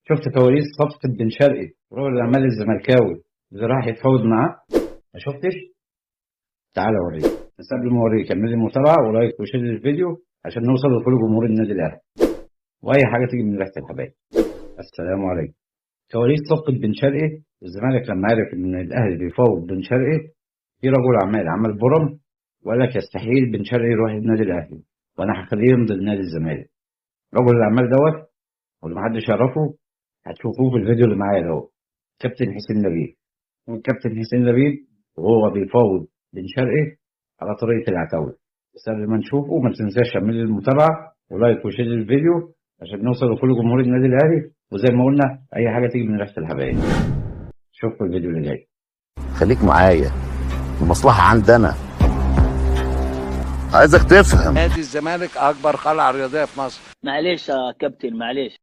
شفت كواليس صفقة بن شرقي رجل الأعمال الزملكاوي اللي راح يتفاوض معاه؟ ما شفتش؟ تعالى أوريك. بس قبل ما أوريك كمل لي المتابعة ولايك وشير الفيديو عشان نوصل لكل جمهور النادي الأهلي وأي حاجة تيجي من ريحة الحبايب. السلام عليكم. كواليس صفقة بن شرقي. الزمالك لما عرف إن الأهلي بيفاوض بن شرقي، في رجل أعمال عمل برم وقال لك يستحيل بن شرقي يروح النادي الأهلي وأنا هخليه يمضي لنادي الزمالك. رجل الأعمال دوت واللي محدش يعرفه هتشوفوه في الفيديو اللي معايا دوت. كابتن حسين لبيب. والكابتن حسين لبيب وهو بيفاوض بن شرقي على طريقة العتاولة. بس قبل ما نشوفه ما تنساش تعمل لي المتابعة ولايك وشير الفيديو عشان نوصل لكل جمهور النادي الأهلي، وزي ما قلنا أي حاجة تيجي من ريحة الحبايب. شوفوا الفيديو اللي جاي. خليك معايا، المصلحة عندنا. عايزك تفهم. نادي الزمالك اكبر قلعه رياضيه في مصر. معلش يا كابتن، معلش.